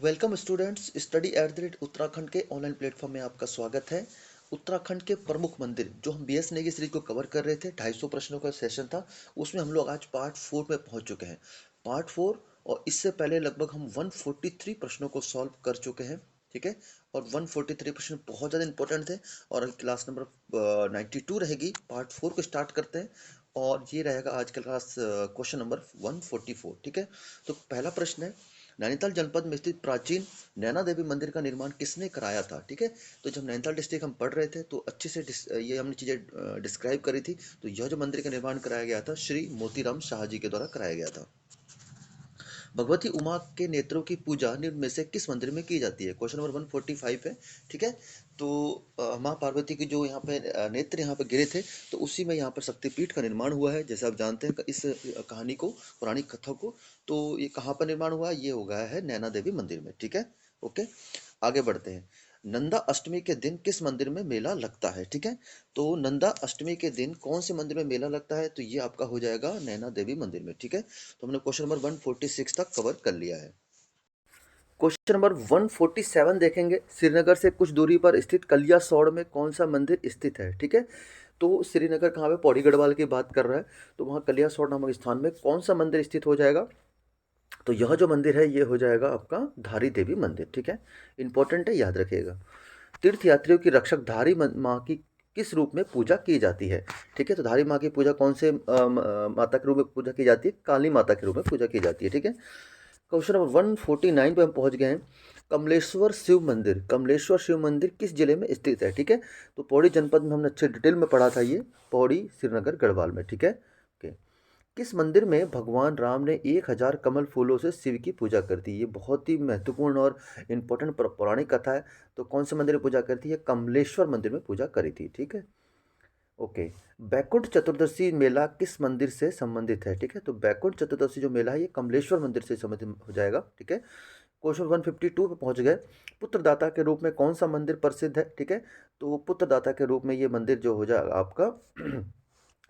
Welcome students, study at the rate Uttarakhand के online platform में आपका स्वागत है। उत्तराखंड के प्रमुख मंदिर जो हम बीएस नेगी सीरीज को कवर कर रहे थे, 250 प्रश्नों का सेशन था। उसमें हम लोग आज पार्ट 4 में पहुंच चुके हैं। पार्ट 4 और इससे पहले लगभग हम 143 प्रश्नों को सॉल्व कर चुके हैं। ठीक है। और 143 प्रश्न बहुत ज़्यादा इंपॉर्टेंट थे। और क्लास नंबर 92 रहेगी। पार्ट 4 को स्टार्ट करते हैं और ये रहेगा आज का क्लास क्वेश्चन नंबर 144। ठीक है। तो पहला प्रश्न है, नैनीताल जनपद में स्थित प्राचीन नैना देवी मंदिर का निर्माण किसने कराया था। ठीक है। तो जब नैनीताल डिस्ट्रिक्ट हम पढ़ रहे थे तो अच्छे से ये हमने चीजें डिस्क्राइब करी थी। तो यह जो मंदिर का निर्माण कराया गया था, श्री मोतीराम शाह जी के द्वारा कराया गया था। भगवती उमा के नेत्रों की पूजा निम्न में से किस मंदिर में की जाती है। क्वेश्चन नंबर 145 है। ठीक है। तो माँ पार्वती के जो यहाँ पे नेत्र यहाँ पे गिरे थे, तो उसी में यहाँ पर शक्तिपीठ का निर्माण हुआ है। जैसे आप जानते हैं इस कहानी को, पौराणिक कथा को। तो ये कहाँ पर निर्माण हुआ, ये हो गया है नैना देवी मंदिर में। ठीक है। ओके, आगे बढ़ते हैं। नंदा अष्टमी के दिन किस मंदिर में मेला लगता है। ठीक है। तो नंदा अष्टमी के दिन कौन से मंदिर में मेला लगता है, तो ये आपका हो जाएगा नैना देवी मंदिर में। ठीक है। तो हमने क्वेश्चन नंबर 146 तक कवर कर लिया है। क्वेश्चन नंबर 147 देखेंगे। श्रीनगर से कुछ दूरी पर स्थित कलियासोड़ में कौन सा मंदिर स्थित है। ठीक है। तो श्रीनगर कहाँ पे, पौड़ी गढ़वाल की बात कर रहा है। तो वहाँ कलियासोड़ नामक स्थान में कौन सा मंदिर स्थित हो जाएगा। तो यह जो मंदिर है ये हो जाएगा आपका धारी देवी मंदिर। ठीक है। इंपॉर्टेंट है, याद रखिएगा। तीर्थ यात्रियों की रक्षक धारी माँ की किस रूप में पूजा की जाती है। ठीक है। तो धारी माँ की पूजा कौन से माता के रूप में पूजा की जाती है, काली माता के रूप में पूजा की जाती है। ठीक है। क्वेश्चन नंबर 149 पे हम पहुंच गए हैं। कमलेश्वर शिव मंदिर किस जिले में स्थित है। ठीक है। तो पौड़ी जनपद में हमने अच्छे डिटेल में पढ़ा था, ये पौड़ी श्रीनगर गढ़वाल में। ठीक है। ओके। किस मंदिर में भगवान राम ने 1000 कमल फूलों से शिव की पूजा कर दी। ये बहुत ही महत्वपूर्ण और इम्पोर्टेंट पौराणिक कथा है। तो कौन से मंदिर में पूजा करती है, कमलेश्वर मंदिर में पूजा करी थी। ठीक है। ओके। बैकुंठ चतुर्दशी मेला किस मंदिर से संबंधित है। ठीक है। तो बैकुंठ चतुर्दशी जो मेला है ये कमलेश्वर मंदिर से संबंधित हो जाएगा। ठीक है। क्वेश्चन 152 पे पहुंच गए। पुत्रदाता के रूप में कौन सा मंदिर प्रसिद्ध है। ठीक है। तो पुत्रदाता के रूप में ये मंदिर जो हो जाएगा आपका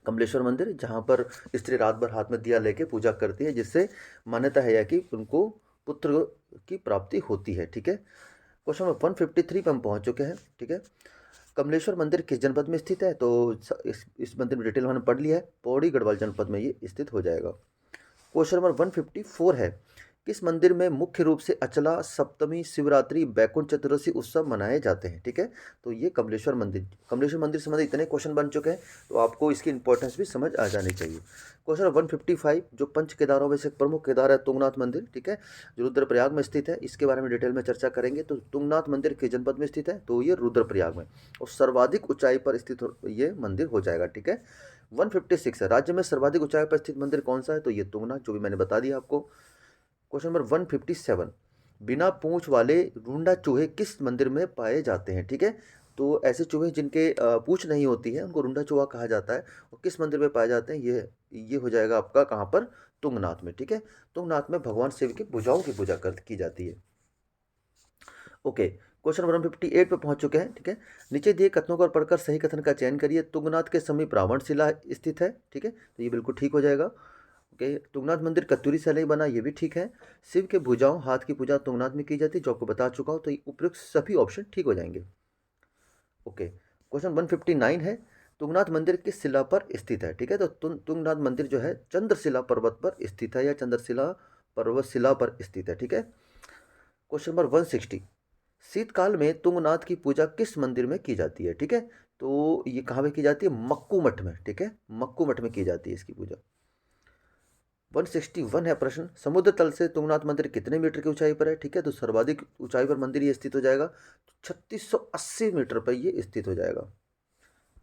कमलेश्वर मंदिर, जहाँ पर स्त्री रात भर हाथ में दिया लेके पूजा करती है, जिससे मान्यता है कि उनको पुत्र की प्राप्ति होती है। ठीक है। क्वेश्चन नंबर 153 पे हम पहुंच चुके हैं। ठीक है। कमलेश्वर मंदिर किस जनपद में स्थित है। तो इस मंदिर में डिटेल हमने पढ़ लिया है, पौड़ी गढ़वाल जनपद में ये स्थित हो जाएगा। क्वेश्चन नंबर 154 है, किस मंदिर में मुख्य रूप से अचला सप्तमी, शिवरात्रि, बैकुंठ चतुर्दशी उत्सव मनाए जाते हैं। ठीक है। तो ये कमलेश्वर मंदिर से संबंधित इतने क्वेश्चन बन चुके हैं, तो आपको इसकी इंपॉर्टेंस भी समझ आ जानी चाहिए। क्वेश्चन 155, जो पंच केदारों में से एक प्रमुख केदार है तुंगनाथ मंदिर। ठीक है। जो रुद्रप्रयाग में स्थित है, इसके बारे में डिटेल में चर्चा करेंगे। तो तुंगनाथ मंदिर किस जनपद में स्थित है, तो ये रुद्रप्रयाग में, और सर्वाधिक ऊंचाई पर स्थित ये मंदिर हो जाएगा। ठीक है। 156 है, राज्य में सर्वाधिक ऊंचाई पर स्थित मंदिर कौन सा है, तो ये तुंगनाथ, जो भी मैंने बता दिया आपको। क्वेश्चन नंबर 157, बिना पूंछ वाले रूंडा चूहे किस मंदिर में पाए जाते हैं। ठीक है। तो ऐसे चूहे जिनके पूंछ नहीं होती है उनको रूंडा चूहा कहा जाता है, और किस मंदिर में पाए जाते हैं, ये हो जाएगा आपका कहाँ पर, तुंगनाथ में। ठीक है। तुंगनाथ में भगवान शिव की भुजाओं की पूजा की जाती है। ओके। क्वेश्चन नंबर 158 पे पहुंच चुके हैं। ठीक है। नीचे दिए कथनों को पढ़कर सही कथन का चयन करिए। तुंगनाथ के समीप रावण शिला स्थित है। ठीक है। तो ये बिल्कुल ठीक हो जाएगा। ओके। तुंगनाथ मंदिर कत्यूरी से नहीं बना, ये भी ठीक है। शिव के भुजाओं हाथ की पूजा तुंगनाथ में की जाती है, जो आपको बता चुका हूँ। तो ये उपयुक्त सभी ऑप्शन ठीक हो जाएंगे। ओके। क्वेश्चन 159 है, तुंगनाथ मंदिर किस शिला पर स्थित है। ठीक है। तो तुंगनाथ मंदिर जो है चंद्रशिला पर्वत पर स्थित है, या चंद्रशिला पर्वत शिला पर स्थित है। ठीक है। क्वेश्चन नंबर 160, शीतकाल में तुंगनाथ की पूजा किस मंदिर में की जाती है। ठीक है। तो ये कहाँ पे की जाती है, मक्कू मठ में। ठीक है। मक्कू मठ में की जाती है इसकी पूजा। 161 है प्रश्न, समुद्र तल से तुंगनाथ मंदिर कितने मीटर की ऊंचाई पर है। ठीक है। तो सर्वाधिक ऊंचाई पर मंदिर ये स्थित हो जाएगा, 3680 मीटर पर ये स्थित हो जाएगा।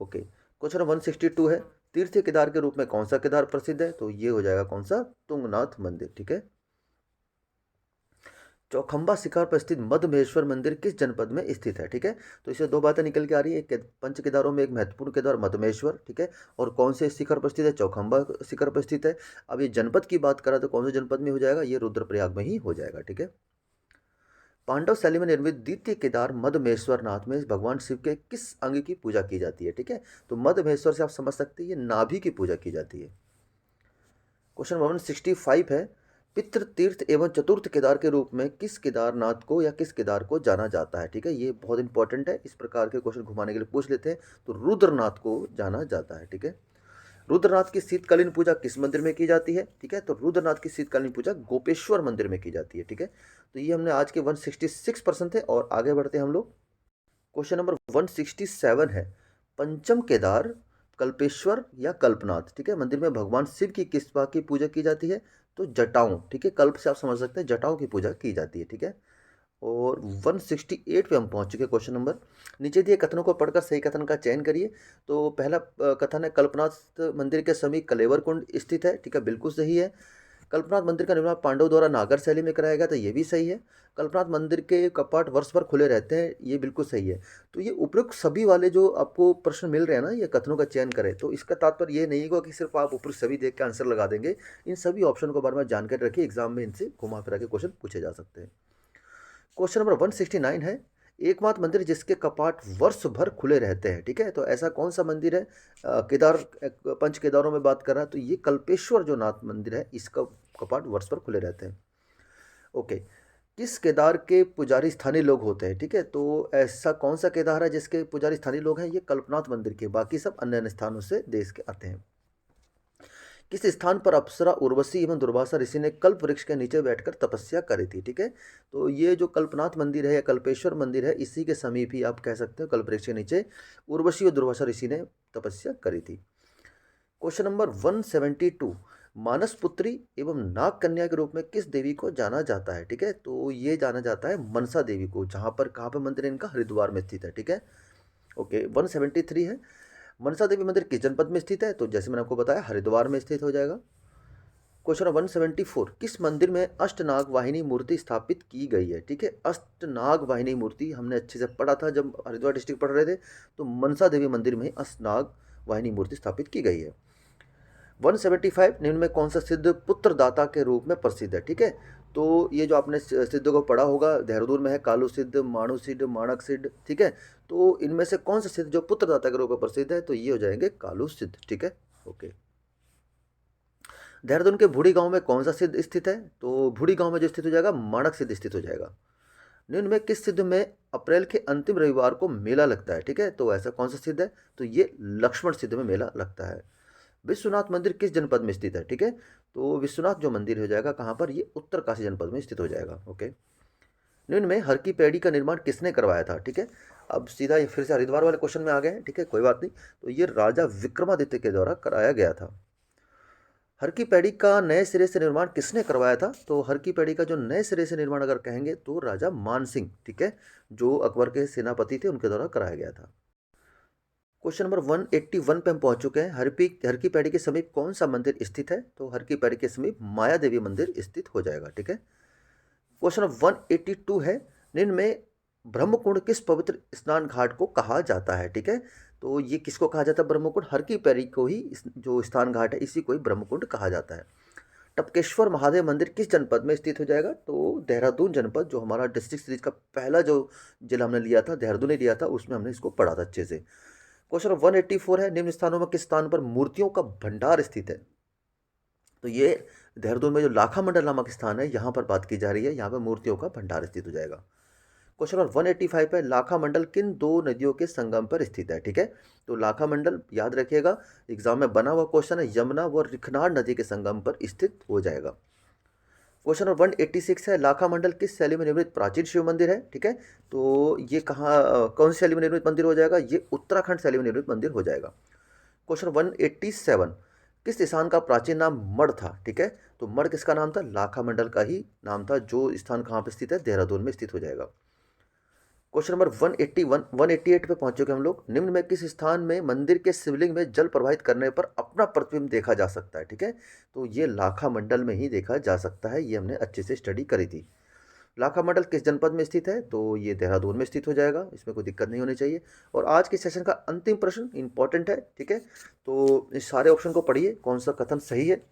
ओके। क्वेश्चन 162 है, तीर्थ केदार के रूप में कौन सा केदार प्रसिद्ध है। तो ये हो जाएगा कौन सा, तुंगनाथ मंदिर। ठीक है। चौखंबा शिखर पर स्थित मधमेश्वर मंदिर किस जनपद में स्थित है। ठीक है। तो इससे दो बातें निकल के आ रही है, एक पंच केदारों में एक महत्वपूर्ण केदार मधमेश्वर। ठीक है। और कौन से शिखर पर स्थित है, चौखंबा शिखर पर स्थित है। अब ये जनपद की बात करा तो कौन से जनपद में हो जाएगा, ये रुद्रप्रयाग में ही हो जाएगा। ठीक है। पांडव शैली में निर्मित द्वितीय केदार मधमेश्वर नाथ में भगवान शिव के किस अंग की पूजा की जाती है। ठीक है। तो मधमेश्वर से आप समझ सकते हैं ये नाभि की पूजा की जाती है। क्वेश्चन 165 है, पितृ तीर्थ एवं चतुर्थ केदार के रूप में किस केदारनाथ को या किस केदार को जाना जाता है? ठीक है, ये बहुत इंपॉर्टेंट है, इस प्रकार के क्वेश्चन घुमाने के लिए पूछ लेते हैं। तो रुद्रनाथ को जाना जाता है। ठीक है, रुद्रनाथ की शीतकालीन पूजा किस मंदिर में की जाती है? ठीक है, तो रुद्रनाथ की शीतकालीन पूजा गोपेश्वर मंदिर में की जाती है। ठीक है, तो ये हमने आज के 166% थे और आगे बढ़ते हैं हम लोग। क्वेश्चन नंबर 167 है, पंचम केदार कल्पेश्वर या कल्पनाथ, ठीक है, मंदिर में भगवान शिव की किस बात की पूजा की जाती है? तो जटाओं, ठीक है, कल्प से आप समझ सकते हैं जटाओं की पूजा की जाती है। ठीक है, और 168 पे हम पहुंच चुके हैं क्वेश्चन नंबर। नीचे दिए कथनों को पढ़कर सही कथन का चयन करिए। तो पहला कथन है, कल्पनाथ मंदिर के समीप कलेवर कुंड स्थित है। ठीक है, बिल्कुल सही है। कल्पनाथ मंदिर का निर्माण पांडवों द्वारा नागर शैली में कराया गया था, ये भी सही है। कल्पनाथ मंदिर के कपाट वर्ष भर खुले रहते हैं, ये बिल्कुल सही है। तो ये उपयुक्त सभी वाले जो आपको प्रश्न मिल रहे हैं ना, ये कथनों का चयन करें, तो इसका तात्पर्य ये नहीं होगा कि सिर्फ आप उपयुक्त सभी देख के आंसर लगा देंगे। इन सभी ऑप्शन को बारे में जानकारी रखिए, एग्जाम में इनसे घुमा फिरा के क्वेश्चन पूछे जा सकते हैं। क्वेश्चन नंबर 169 है, एकमात्र मंदिर जिसके कपाट वर्ष भर खुले रहते हैं। ठीक है, तो ऐसा कौन सा मंदिर है? केदार, पंच केदारों में बात कर रहा है, तो ये कल्पेश्वर जो नाथ मंदिर है, इसका कपाट वर्ष भर खुले रहते हैं। ओके, किस केदार के पुजारी स्थानीय लोग होते हैं? ठीक है, तो ऐसा कौन सा केदार है जिसके पुजारी स्थानीय लोग हैं? ये कल्पनाथ मंदिर के, बाकी सब अन्य अन्य स्थानों से देश के आते हैं। किस स्थान पर अप्सरा, उर्वशी एवं दुर्वासा ऋषि ने कल्प वृक्ष के नीचे बैठकर तपस्या करी थी? ठीक है, तो ये जो कल्पनाथ मंदिर है या कल्पेश्वर मंदिर है, इसी के समीप ही आप कह सकते हो कल्प वृक्ष के नीचे उर्वशी और दुर्वासा ऋषि ने तपस्या करी थी। क्वेश्चन नंबर 172, मानस पुत्री एवं नाग कन्या के रूप में किस देवी को जाना जाता है? ठीक है, तो ये जाना जाता है मनसा देवी को, जहाँ पर कहाँ पर मंदिर है इनका? हरिद्वार में स्थित है। ठीक है, ओके। 173 है, मनसा देवी मंदिर किस जनपद में स्थित है? तो जैसे मैंने आपको बताया हरिद्वार में स्थित हो जाएगा। क्वेश्चन 174, किस मंदिर में अष्टनाग वाहिनी मूर्ति स्थापित की गई है? ठीक है, अष्टनाग वाहिनी मूर्ति हमने अच्छे से पढ़ा था जब हरिद्वार डिस्ट्रिक्ट पढ़ रहे थे, तो मनसा देवी मंदिर में अष्टनाग वाहिनी मूर्ति स्थापित की गई है। 175, निम्न में कौन सा सिद्ध पुत्रदाता के रूप में प्रसिद्ध है? ठीक है, तो ये जो आपने सिद्धों को पढ़ा होगा, देहरादून में है कालू सिद्ध, माणु सिद्ध, माणक सिद्ध। ठीक है, तो इनमें से कौन सा सिद्ध जो पुत्रदाता के रूप में प्रसिद्ध है? तो ये हो जाएंगे कालू सिद्ध। ठीक है, ओके। देहरादून के भूड़ी गांव में कौन सा सिद्ध स्थित है? तो भूड़ी गांव में जो स्थित हो जाएगा, माणक सिद्ध स्थित हो जाएगा। निम्न में किस सिद्ध में अप्रैल के अंतिम रविवार को मेला लगता है? ठीक है, तो ऐसा कौन सा सिद्ध है? तो ये लक्ष्मण सिद्ध में मेला लगता है। विश्वनाथ मंदिर किस जनपद में स्थित है? ठीक है, तो विश्वनाथ जो मंदिर हो जाएगा कहाँ पर? ये उत्तरकाशी जनपद में स्थित हो जाएगा। ओके, निम्न में हर की पैड़ी का निर्माण किसने करवाया था? ठीक है, अब सीधा ये फिर से हरिद्वार वाले क्वेश्चन में आ गए हैं। ठीक है, कोई बात नहीं, तो ये राजा विक्रमादित्य के द्वारा कराया गया था। हर की पैड़ी का नए सिरे से निर्माण किसने करवाया था? तो हर की पैड़ी का जो नए सिरे से निर्माण अगर कहेंगे तो राजा मानसिंह, ठीक है, जो अकबर के सेनापति थे, उनके द्वारा कराया गया था। क्वेश्चन नंबर 181 पे हम पहुंच चुके हैं। हर की पैड़ी के समीप कौन सा मंदिर स्थित है? तो हर की पैड़ी के समीप माया देवी मंदिर स्थित हो जाएगा। ठीक है, क्वेश्चन नंबर 182 है, निम्न में ब्रह्मकुंड किस पवित्र स्नान घाट को कहा जाता है? ठीक है, तो ये किसको कहा जाता है? ब्रह्मकुंड, हर की पैड़ी को ही जो स्नान घाट है इसी को ही ब्रह्मकुंड कहा जाता है। टपकेश्वर महादेव मंदिर किस जनपद में स्थित हो जाएगा? तो देहरादून जनपद, जो हमारा डिस्ट्रिक्ट सीरीज का पहला जो जिला हमने लिया था, देहरादून ही लिया था, उसमें हमने इसको पढ़ा था अच्छे से। क्वेश्चन 184 है, निम्न स्थानों में किस स्थान पर मूर्तियों का भंडार स्थित है? तो ये देहरादून में जो लाखा मंडल नामक स्थान है, यहाँ पर बात की जा रही है, यहाँ पर मूर्तियों का भंडार स्थित हो जाएगा। क्वेश्चन नंबर 185 है, लाखा मंडल किन दो नदियों के संगम पर स्थित है? ठीक है, तो लाखा मंडल याद रखिएगा, एग्जाम में बना हुआ क्वेश्चन है, यमुना व रिखनार नदी के संगम पर स्थित हो जाएगा। क्वेश्चन नंबर 186 है, लाखा मंडल किस शैली में निर्मित प्राचीन शिव मंदिर है? ठीक है, तो ये कहाँ, कौन सी शैली में निर्मित मंदिर हो जाएगा? ये उत्तराखंड शैली में निर्मित मंदिर हो जाएगा। क्वेश्चन 187, किस स्थान का प्राचीन नाम मढ़ था? ठीक है, तो मढ़ किसका नाम था? लाखा मंडल का ही नाम था, जो स्थान कहाँ पर स्थित है? देहरादून में स्थित हो जाएगा। क्वेश्चन नंबर 181 188 पे पहुंच चुके हम लोग। निम्न में किस स्थान में मंदिर के शिवलिंग में जल प्रवाहित करने पर अपना प्रतिबिंब देखा जा सकता है? ठीक है, तो ये लाखा मंडल में ही देखा जा सकता है, ये हमने अच्छे से स्टडी करी थी। लाखा मंडल किस जनपद में स्थित है? तो ये देहरादून में स्थित हो जाएगा, इसमें कोई दिक्कत नहीं होनी चाहिए। और आज के सेशन का अंतिम प्रश्न इंपॉर्टेंट है। ठीक है, तो इस सारे ऑप्शन को पढ़िए, कौन सा कथन सही है।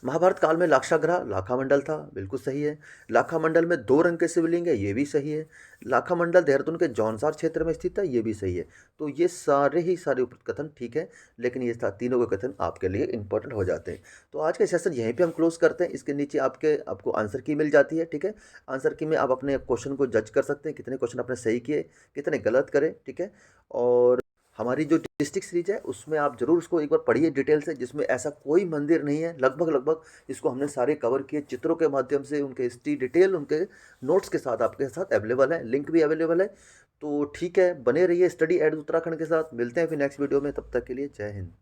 महाभारत काल में लाक्षागृह लाखा मंडल था, बिल्कुल सही है। लाखा मंडल में 2 रंग के शिवलिंग है, ये भी सही है। लाखा मंडल देहरादून के जौनसार क्षेत्र में स्थित है, ये भी सही है। तो ये सारे ही सारे उपरोक्त कथन ठीक है, लेकिन ये तीनों के कथन आपके लिए इंपॉर्टेंट हो जाते हैं। तो आज का सेशन यहीं पे हम क्लोज करते हैं। इसके नीचे आपको आंसर की मिल जाती है, ठीक है। आंसर की में आप अपने क्वेश्चन को जज कर सकते हैं, कितने क्वेश्चन आपने सही किए, कितने गलत करे, ठीक है। और हमारी जो डिस्ट्रिक्ट सीरीज है उसमें आप जरूर उसको एक बार पढ़िए डिटेल से, जिसमें ऐसा कोई मंदिर नहीं है, लगभग लगभग इसको हमने सारे कवर किए चित्रों के माध्यम से, उनके हिस्ट्री डिटेल उनके नोट्स के साथ आपके साथ अवेलेबल है, लिंक भी अवेलेबल है। तो ठीक है, बने रहिए स्टडी एड उत्तराखंड के साथ। मिलते हैं फिर नेक्स्ट वीडियो में, तब तक के लिए जय हिंद।